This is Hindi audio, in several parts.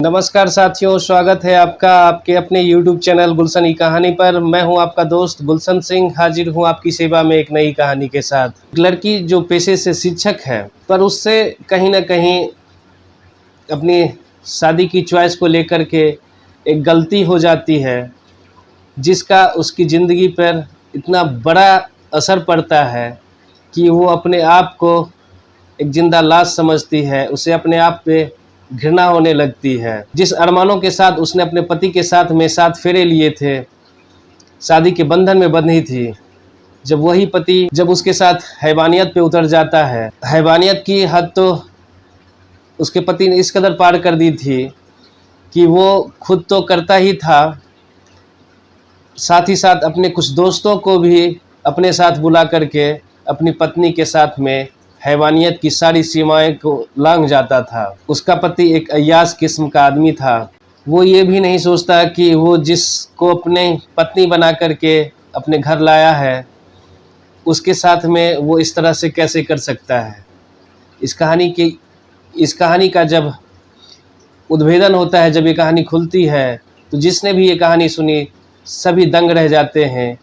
नमस्कार साथियों, स्वागत है आपका आपके अपने YouTube चैनल गुलशन की कहानी पर। मैं हूं आपका दोस्त गुलशन सिंह, हाजिर हूं आपकी सेवा में एक नई कहानी के साथ। लड़की जो पेशे से शिक्षक है, पर उससे कहीं ना कहीं अपनी शादी की चॉइस को लेकर के एक गलती हो जाती है, जिसका उसकी ज़िंदगी पर इतना बड़ा असर पड़ता है कि वो अपने आप को एक जिंदा लाश समझती है। उसे अपने आप पे घृणा होने लगती है। जिस अरमानों के साथ उसने अपने पति के साथ में 7 फेरे लिए थे, शादी के बंधन में बंधी थी, जब वही पति जब उसके साथ हैवानियत पे उतर जाता है, हैवानियत की हद तो उसके पति ने इस कदर पार कर दी थी कि वो खुद तो करता ही था, साथ ही साथ अपने कुछ दोस्तों को भी अपने साथ बुला करके अपनी पत्नी के साथ में हैवानियत की सारी सीमाएं को लांघ जाता था। उसका पति एक अय्याश किस्म का आदमी था। वो ये भी नहीं सोचता कि वो जिसको अपने पत्नी बना करके अपने घर लाया है, उसके साथ में वो इस तरह से कैसे कर सकता है। इस कहानी का जब उद्भेदन होता है, जब ये कहानी खुलती है, तो जिसने भी ये कहानी सुनी सभी दंग रह जाते हैं।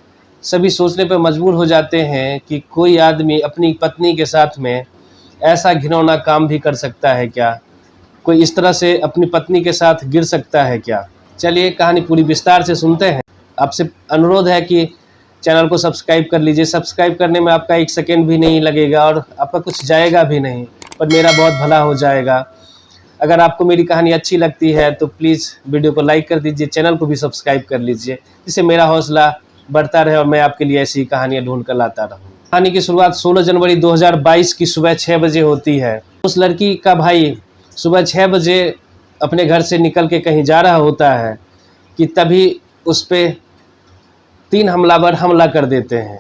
सभी सोचने पर मजबूर हो जाते हैं कि कोई आदमी अपनी पत्नी के साथ में ऐसा घिनौना काम भी कर सकता है क्या? कोई इस तरह से अपनी पत्नी के साथ गिर सकता है क्या? चलिए कहानी पूरी विस्तार से सुनते हैं। आपसे अनुरोध है कि चैनल को सब्सक्राइब कर लीजिए। सब्सक्राइब करने में आपका 1 सेकेंड भी नहीं लगेगा और आपका कुछ जाएगा भी नहीं, पर मेरा बहुत भला हो जाएगा। अगर आपको मेरी कहानी अच्छी लगती है तो प्लीज़ वीडियो को लाइक कर दीजिए, चैनल को भी सब्सक्राइब कर लीजिए, जिससे मेरा हौसला बढ़ता रहे और मैं आपके लिए ऐसी कहानियाँ ढूंढ कर लाता रहूँ। कहानी की शुरुआत 16 जनवरी 2022 की सुबह 6 बजे होती है। उस लड़की का भाई सुबह 6 बजे अपने घर से निकल के कहीं जा रहा होता है कि तभी उस पर 3 हमलावर हमला कर देते हैं।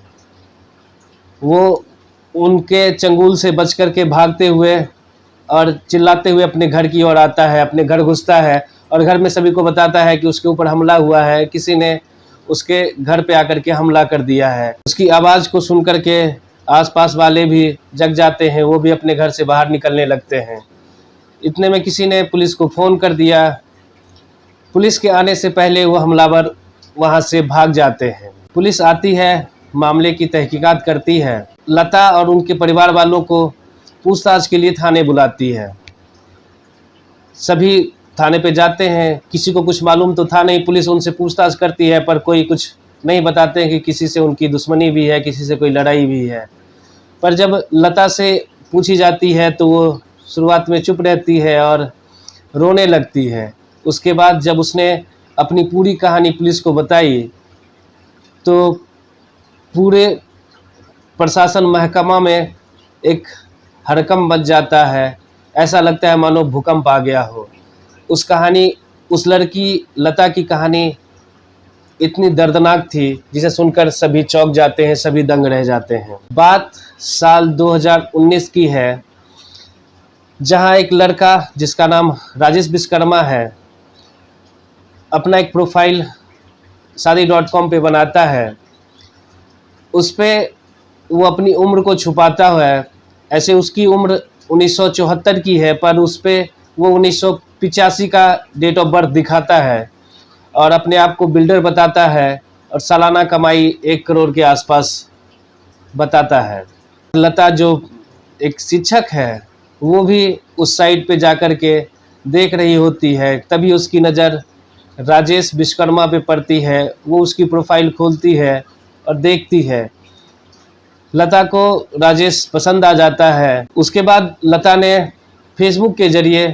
वो उनके चंगुल से बच कर के भागते हुए और चिल्लाते हुए अपने घर की ओर आता है, अपने घर घुसता है और घर में सभी को बताता है कि उसके ऊपर हमला हुआ है, किसी ने उसके घर पे आकर के हमला कर दिया है। उसकी आवाज़ को सुन कर के आसपास वाले भी जग जाते हैं, वो भी अपने घर से बाहर निकलने लगते हैं। इतने में किसी ने पुलिस को फ़ोन कर दिया। पुलिस के आने से पहले वो हमलावर वहाँ से भाग जाते हैं। पुलिस आती है, मामले की तहकीकात करती है। लता और उनके परिवार वालों को पूछताछ के लिए थाने बुलाती है। सभी थाने पे जाते हैं, किसी को कुछ मालूम तो था नहीं। पुलिस उनसे पूछताछ करती है, पर कोई कुछ नहीं बताते हैं कि किसी से उनकी दुश्मनी भी है, किसी से कोई लड़ाई भी है। पर जब लता से पूछी जाती है तो वो शुरुआत में चुप रहती है और रोने लगती है। उसके बाद जब उसने अपनी पूरी कहानी पुलिस को बताई तो पूरे प्रशासन महकमा में एक हड़कंप मच जाता है। ऐसा लगता है मानो भूकंप आ गया हो। उस लड़की लता की कहानी इतनी दर्दनाक थी जिसे सुनकर सभी चौंक जाते हैं, सभी दंग रह जाते हैं। बात साल 2019 की है, जहां एक लड़का जिसका नाम राजेश विश्वकर्मा है, अपना एक प्रोफाइल शादी.com पे बनाता है। उस पर वो अपनी उम्र को छुपाता है। ऐसे उसकी उम्र 1974 की है, पर उस पर वो 1985 का डेट ऑफ बर्थ दिखाता है और अपने आप को बिल्डर बताता है और सालाना कमाई 1 करोड़ के आसपास बताता है। लता जो एक शिक्षक है, वो भी उस साइट पे जाकर के देख रही होती है। तभी उसकी नज़र राजेश विश्वकर्मा पे पड़ती है। वो उसकी प्रोफाइल खोलती है और देखती है। लता को राजेश पसंद आ जाता है। उसके बाद लता ने फेसबुक के ज़रिए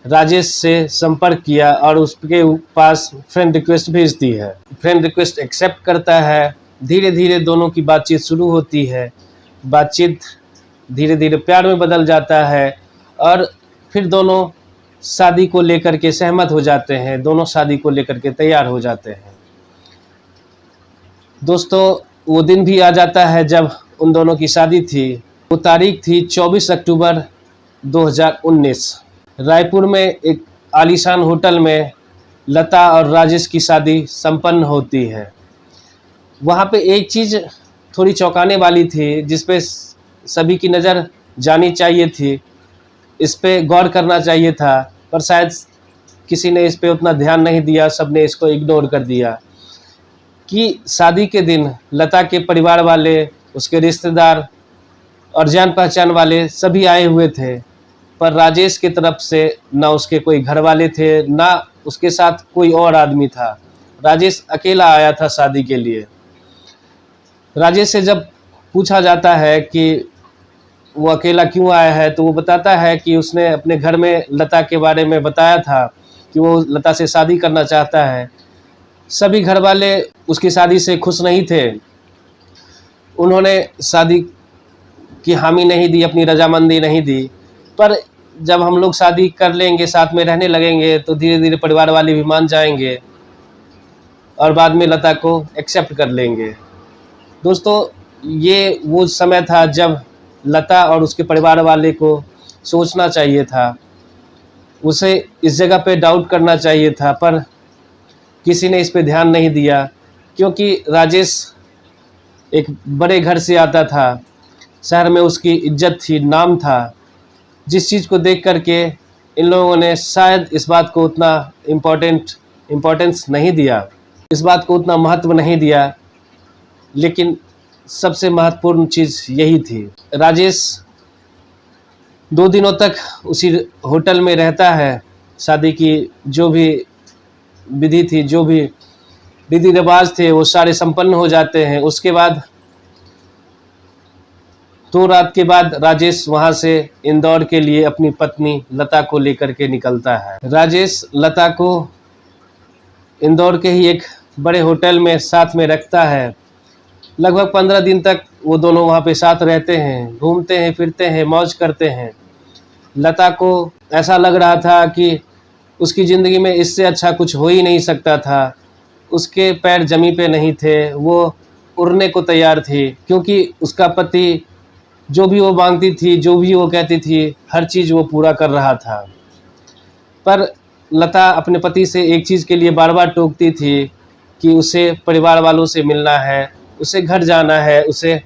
राजेश से संपर्क किया और उसके पास फ्रेंड रिक्वेस्ट भेज दी है। फ्रेंड रिक्वेस्ट एक्सेप्ट करता है। धीरे धीरे दोनों की बातचीत शुरू होती है। बातचीत धीरे धीरे प्यार में बदल जाता है और फिर दोनों शादी को लेकर के सहमत हो जाते हैं। दोनों शादी को लेकर के तैयार हो जाते हैं। दोस्तों, वो दिन भी आ जाता है जब उन दोनों की शादी थी। वो तारीख थी 24 अक्टूबर 2019। रायपुर में एक आलीशान होटल में लता और राजेश की शादी संपन्न होती है। वहाँ पे एक चीज़ थोड़ी चौंकाने वाली थी, जिस पे सभी की नज़र जानी चाहिए थी, इस पे गौर करना चाहिए था, पर शायद किसी ने इस पे उतना ध्यान नहीं दिया, सबने इसको इग्नोर कर दिया कि शादी के दिन लता के परिवार वाले, उसके रिश्तेदार और जान पहचान वाले सभी आए हुए थे, पर राजेश की तरफ से ना उसके कोई घर वाले थे, ना उसके साथ कोई और आदमी था। राजेश अकेला आया था शादी के लिए। राजेश से जब पूछा जाता है कि वो अकेला क्यों आया है, तो वो बताता है कि उसने अपने घर में लता के बारे में बताया था कि वो लता से शादी करना चाहता है। सभी घर वाले उसकी शादी से खुश नहीं थे, उन्होंने शादी की हामी नहीं दी, अपनी रजामंदी नहीं दी। पर जब हम लोग शादी कर लेंगे, साथ में रहने लगेंगे, तो धीरे धीरे परिवार वाले भी मान जाएंगे और बाद में लता को एक्सेप्ट कर लेंगे। दोस्तों, ये वो समय था जब लता और उसके परिवार वाले को सोचना चाहिए था, उसे इस जगह पे डाउट करना चाहिए था, पर किसी ने इस पे ध्यान नहीं दिया, क्योंकि राजेश एक बड़े घर से आता था, शहर में उसकी इज्जत थी, नाम था, जिस चीज़ को देख करके इन लोगों ने शायद इस बात को उतना इम्पोर्टेंस नहीं दिया, इस बात को उतना महत्व नहीं दिया। लेकिन सबसे महत्वपूर्ण चीज़ यही थी। राजेश 2 दिनों तक उसी होटल में रहता है। शादी की जो भी विधि थी, जो भी विधि रिवाज थे, वो सारे संपन्न हो जाते हैं। उसके बाद 2 रात के बाद राजेश वहाँ से इंदौर के लिए अपनी पत्नी लता को लेकर के निकलता है। राजेश लता को इंदौर के ही एक बड़े होटल में साथ में रखता है। लगभग 15 दिन तक वो दोनों वहाँ पे साथ रहते हैं, घूमते हैं, फिरते हैं, मौज करते हैं। लता को ऐसा लग रहा था कि उसकी ज़िंदगी में इससे अच्छा कुछ हो ही नहीं सकता था। उसके पैर ज़मीन पे नहीं थे, वो उड़ने को तैयार थी, क्योंकि उसका पति जो भी वो मांगती थी, जो भी वो कहती थी, हर चीज़ वो पूरा कर रहा था। पर लता अपने पति से एक चीज़ के लिए बार बार टोकती थी कि उसे परिवार वालों से मिलना है, उसे घर जाना है, उसे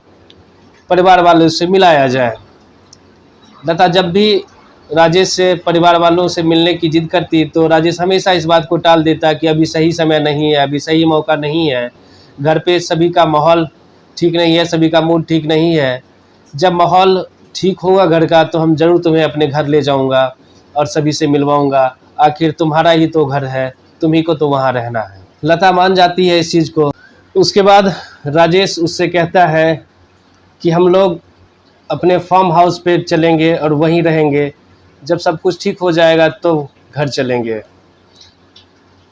परिवार वालों से मिलाया जाए। लता जब भी राजेश से परिवार वालों से मिलने की जिद करती, तो राजेश हमेशा इस बात को टाल देता कि अभी सही समय नहीं है, अभी सही मौका नहीं है, घर पे सभी का माहौल ठीक नहीं है, सभी का मूड ठीक नहीं है। जब माहौल ठीक होगा घर का, तो हम ज़रूर तुम्हें अपने घर ले जाऊंगा और सभी से मिलवाऊंगा, आखिर तुम्हारा ही तो घर है, तुम्ही को तो वहाँ रहना है। लता मान जाती है इस चीज़ को। उसके बाद राजेश उससे कहता है कि हम लोग अपने फार्म हाउस पे चलेंगे और वहीं रहेंगे, जब सब कुछ ठीक हो जाएगा तो घर चलेंगे।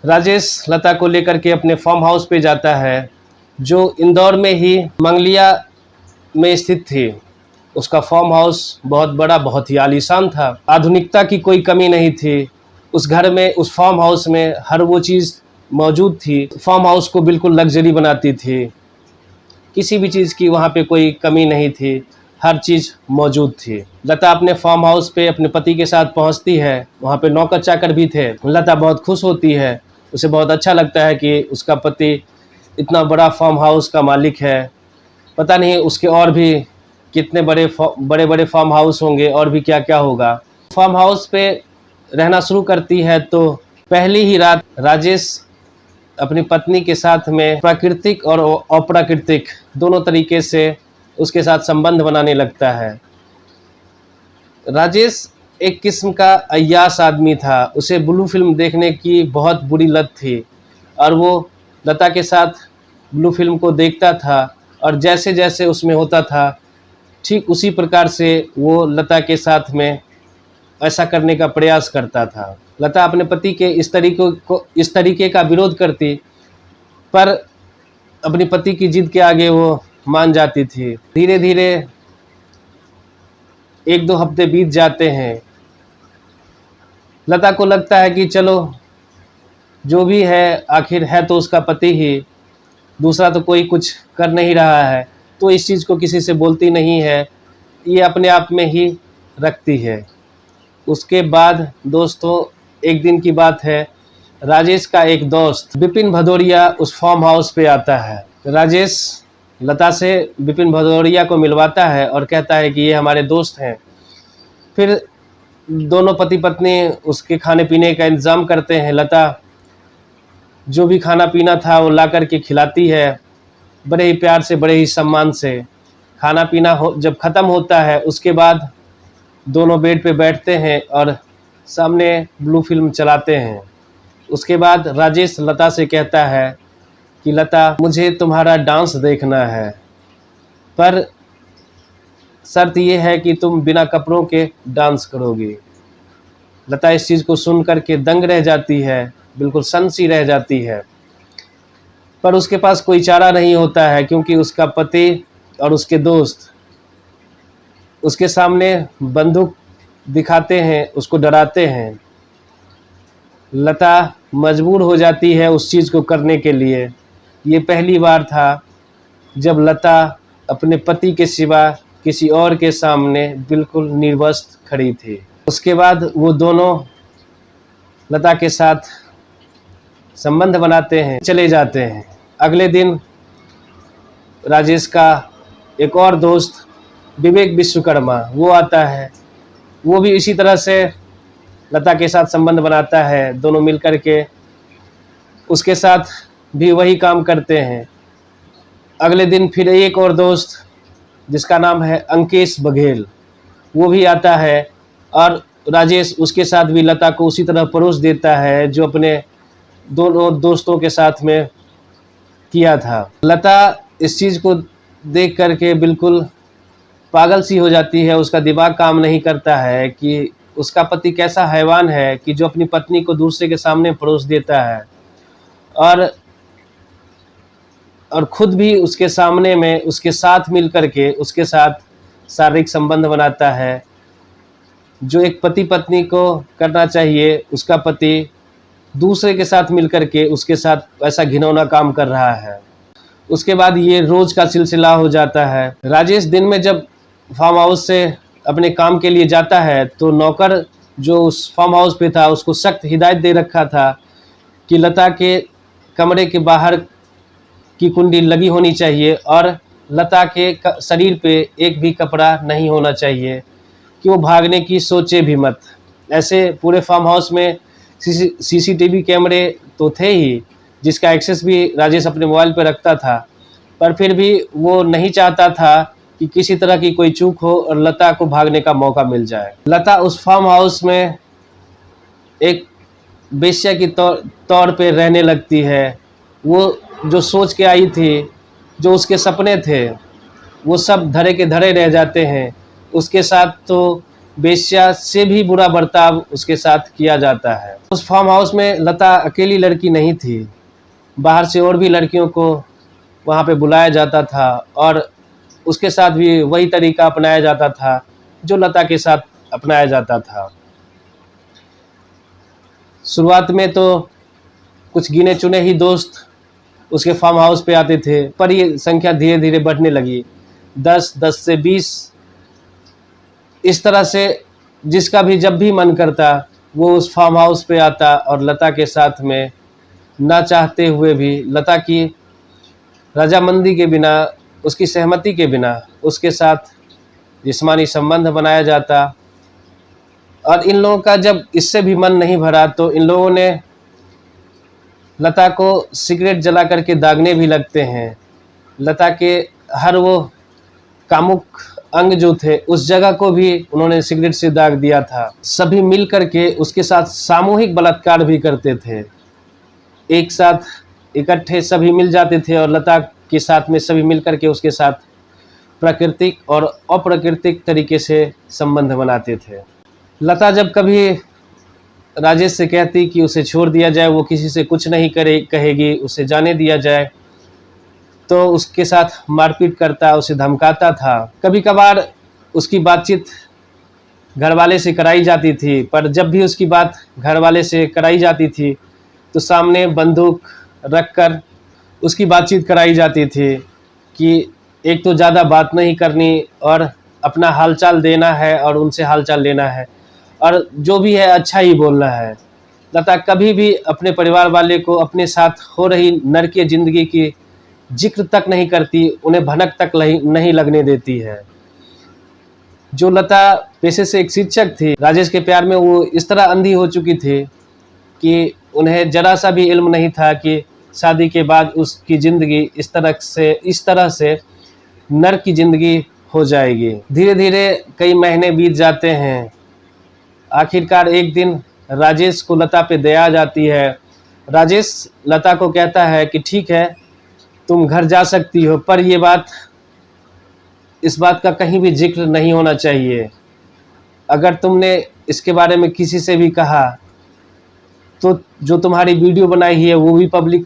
राजेश लता को लेकर के अपने फार्म हाउस पे जाता है, जो इंदौर में ही मंगलिया में स्थित थी। उसका फार्म हाउस बहुत बड़ा, बहुत ही आलीशान था, आधुनिकता की कोई कमी नहीं थी। उस घर में, उस फार्म हाउस में हर वो चीज़ मौजूद थी, फार्म हाउस को बिल्कुल लग्जरी बनाती थी। किसी भी चीज़ की वहाँ पे कोई कमी नहीं थी, हर चीज़ मौजूद थी। लता अपने फार्म हाउस पे अपने पति के साथ पहुँचती है, वहाँ पे नौकर चाकर भी थे। लता बहुत खुश होती है, उसे बहुत अच्छा लगता है कि उसका पति इतना बड़ा फार्म हाउस का मालिक है। पता नहीं उसके और भी कितने बड़े बड़े फार्म हाउस होंगे, और भी क्या क्या होगा। फार्म हाउस पे रहना शुरू करती है, तो पहली ही रात राजेश अपनी पत्नी के साथ में प्राकृतिक और अप्राकृतिक दोनों तरीके से उसके साथ संबंध बनाने लगता है। राजेश एक किस्म का अय्याश आदमी था, उसे ब्लू फिल्म देखने की बहुत बुरी लत थी, और वो लता के साथ ब्लू फिल्म को देखता था, और जैसे जैसे उसमें होता था, ठीक उसी प्रकार से वो लता के साथ में ऐसा करने का प्रयास करता था। लता अपने पति के इस तरीके का विरोध करती, पर अपने पति की जिद के आगे वो मान जाती थी। धीरे धीरे 1-2 हफ्ते बीत जाते हैं। लता को लगता है कि चलो जो भी है, आखिर है तो उसका पति ही, दूसरा तो कोई कुछ कर नहीं रहा है, तो इस चीज़ को किसी से बोलती नहीं है, ये अपने आप में ही रखती है। उसके बाद दोस्तों, एक दिन की बात है, राजेश का एक दोस्त विपिन भदौरिया उस फार्म हाउस पे आता है। राजेश लता से विपिन भदौरिया को मिलवाता है और कहता है कि ये हमारे दोस्त हैं। फिर दोनों पति पत्नी उसके खाने पीने का इंतज़ाम करते हैं। लता जो भी खाना पीना था वो ला कर के खिलाती है, बड़े ही प्यार से, बड़े ही सम्मान से। खाना पीना जब ख़त्म होता है उसके बाद दोनों बेड पे बैठते हैं और सामने ब्लू फिल्म चलाते हैं। उसके बाद राजेश लता से कहता है कि लता, मुझे तुम्हारा डांस देखना है, पर शर्त ये है कि तुम बिना कपड़ों के डांस करोगी। लता इस चीज़ को सुन कर के दंग रह जाती है, बिल्कुल सनसी रह जाती है, पर उसके पास कोई चारा नहीं होता है, क्योंकि उसका पति और उसके दोस्त उसके सामने बंदूक दिखाते हैं, उसको डराते हैं। लता मजबूर हो जाती है उस चीज़ को करने के लिए। ये पहली बार था जब लता अपने पति के सिवा किसी और के सामने बिल्कुल निर्वस्त्र खड़ी थी। उसके बाद वो दोनों लता के साथ संबंध बनाते हैं, चले जाते हैं। अगले दिन राजेश का एक और दोस्त विवेक विश्वकर्मा वो आता है। वो भी इसी तरह से लता के साथ संबंध बनाता है। दोनों मिलकर के उसके साथ भी वही काम करते हैं। अगले दिन फिर एक और दोस्त जिसका नाम है अंकेश बघेल वो भी आता है और राजेश उसके साथ भी लता को उसी तरह परोस देता है जो अपने दोनों दोस्तों के साथ में किया था। लता इस चीज़ को देख करके बिल्कुल पागल सी हो जाती है। उसका दिमाग काम नहीं करता है कि उसका पति कैसा हैवान है कि जो अपनी पत्नी को दूसरे के सामने परोस देता है और खुद भी उसके सामने में उसके साथ मिल कर के उसके साथ शारीरिक संबंध बनाता है। जो एक पति पत्नी को करना चाहिए, उसका पति दूसरे के साथ मिल कर के उसके साथ ऐसा घिनौना काम कर रहा है। उसके बाद ये रोज़ का सिलसिला हो जाता है। राजेश दिन में जब फार्म हाउस से अपने काम के लिए जाता है तो नौकर जो उस फार्म हाउस पे था उसको सख्त हिदायत दे रखा था कि लता के कमरे के बाहर की कुंडी लगी होनी चाहिए और लता के शरीर पे एक भी कपड़ा नहीं होना चाहिए कि वो भागने की सोचे भी मत। ऐसे पूरे फार्म हाउस में सीसीटीवी कैमरे तो थे ही, जिसका एक्सेस भी राजेश अपने मोबाइल पर रखता था, पर फिर भी वो नहीं चाहता था कि किसी तरह की कोई चूक हो और लता को भागने का मौका मिल जाए। लता उस फार्म हाउस में एक वेश्या की तौर पे रहने लगती है। वो जो सोच के आई थी, जो उसके सपने थे, वो सब धरे के धरे रह जाते हैं। उसके साथ तो वेश्या से भी बुरा बर्ताव उसके साथ किया जाता है। उस फार्म हाउस में लता अकेली लड़की नहीं थी, बाहर से और भी लड़कियों को वहाँ पे बुलाया जाता था और उसके साथ भी वही तरीका अपनाया जाता था जो लता के साथ अपनाया जाता था। शुरुआत में तो कुछ गिने चुने ही दोस्त उसके फार्म हाउस पे आते थे, पर ये संख्या धीरे धीरे बढ़ने लगी। 10 से 20 इस तरह से जिसका भी जब भी मन करता वो उस फार्म हाउस पे आता और लता के साथ में ना चाहते हुए भी, लता की रजामंदी के बिना, उसकी सहमति के बिना उसके साथ जिस्मानी संबंध बनाया जाता। और इन लोगों का जब इससे भी मन नहीं भरा तो इन लोगों ने लता को सिगरेट जला करके दागने भी लगते हैं। लता के हर वो कामुक अंग जो थे उस जगह को भी उन्होंने सिगरेट से दाग दिया था। सभी मिल करके उसके साथ सामूहिक बलात्कार भी करते थे। एक साथ इकट्ठे सभी मिल जाते थे और लता के साथ में सभी मिल करके उसके साथ प्राकृतिक और अप्राकृतिक तरीके से संबंध बनाते थे। लता जब कभी राजेश से कहती कि उसे छोड़ दिया जाए, वो किसी से कुछ नहीं कहेगी, उसे जाने दिया जाए, तो उसके साथ मारपीट करता, उसे धमकाता था। कभी कभार उसकी बातचीत घरवाले से कराई जाती थी, पर जब भी उसकी बात घरवाले से कराई जाती थी तो सामने बंदूक रखकर उसकी बातचीत कराई जाती थी कि एक तो ज़्यादा बात नहीं करनी और अपना हालचाल देना है और उनसे हालचाल लेना है और जो भी है अच्छा ही बोलना है। लता कभी भी अपने परिवार वाले को अपने साथ हो रही नरकीय ज़िंदगी की जिक्र तक नहीं करती, उन्हें भनक तक नहीं लगने देती है। जो लता पेशे से एक शिक्षक थी, राजेश के प्यार में वो इस तरह अंधी हो चुकी थी कि उन्हें जरा सा भी इल्म नहीं था कि शादी के बाद उसकी ज़िंदगी इस तरह से नर्क की ज़िंदगी हो जाएगी। धीरे धीरे कई महीने बीत जाते हैं। आखिरकार एक दिन राजेश को लता पे दया आ जाती है। राजेश लता को कहता है कि ठीक है, तुम घर जा सकती हो, पर इस बात का कहीं भी जिक्र नहीं होना चाहिए। अगर तुमने इसके बारे में किसी से भी कहा तो जो तुम्हारी वीडियो बनाई है वो भी पब्लिक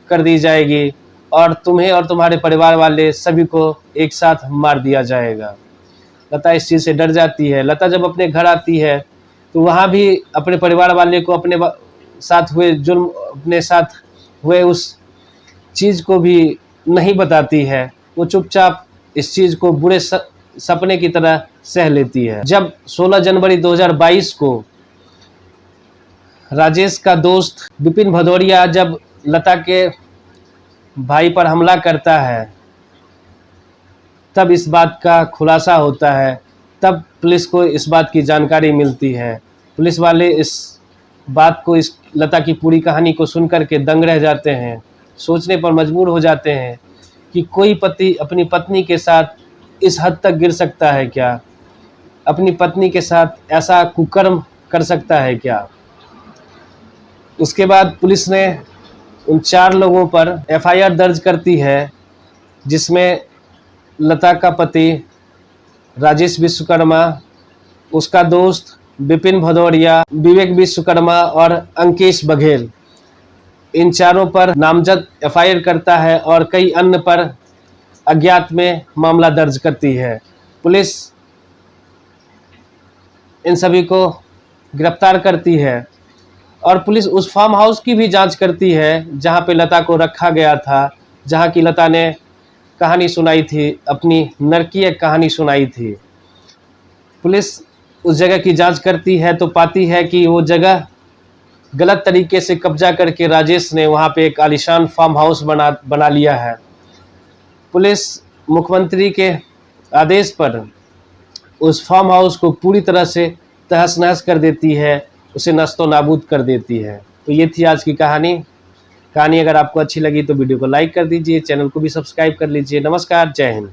कर दी जाएगी और तुम्हें और तुम्हारे परिवार वाले सभी को एक साथ मार दिया जाएगा। लता इस चीज़ से डर जाती है। लता जब अपने घर आती है तो वहाँ भी अपने परिवार वाले को अपने साथ हुए जुल्म, अपने साथ हुए उस चीज़ को भी नहीं बताती है। वो चुपचाप इस चीज़ को बुरे सपने की तरह सह लेती है। जब 16 जनवरी 2022 को राजेश का दोस्त विपिन भदौरिया जब लता के भाई पर हमला करता है, तब इस बात का खुलासा होता है। तब पुलिस को इस बात की जानकारी मिलती है। पुलिस वाले इस बात को, इस लता की पूरी कहानी को सुनकर के दंग रह जाते हैं। सोचने पर मजबूर हो जाते हैं कि कोई पति अपनी पत्नी के साथ इस हद तक गिर सकता है क्या? अपनी पत्नी के साथ ऐसा कुकर्म कर सकता है क्या? उसके बाद पुलिस ने उन 4 लोगों पर एफआईआर दर्ज करती है, जिसमें लता का पति राजेश विश्वकर्मा, उसका दोस्त विपिन भदौरिया, विवेक विश्वकर्मा और अंकेश बघेल, इन चारों पर नामजद एफआईआर करता है और कई अन्य पर अज्ञात में मामला दर्ज करती है। पुलिस इन सभी को गिरफ्तार करती है और पुलिस उस फार्म हाउस की भी जांच करती है जहां पे लता को रखा गया था, जहां की लता ने कहानी सुनाई थी, अपनी नरकीय कहानी सुनाई थी। पुलिस उस जगह की जांच करती है तो पाती है कि वो जगह गलत तरीके से कब्जा करके राजेश ने वहाँ पे एक आलीशान फार्म हाउस बना लिया है। पुलिस मुख्यमंत्री के आदेश पर उस फार्म हाउस को पूरी तरह से तहस नहस कर देती है, उसे नस्तो नाबूद कर देती है। तो ये थी आज की कहानी। अगर आपको अच्छी लगी तो वीडियो को लाइक कर दीजिए, चैनल को भी सब्सक्राइब कर लीजिए। नमस्कार, जय हिंद।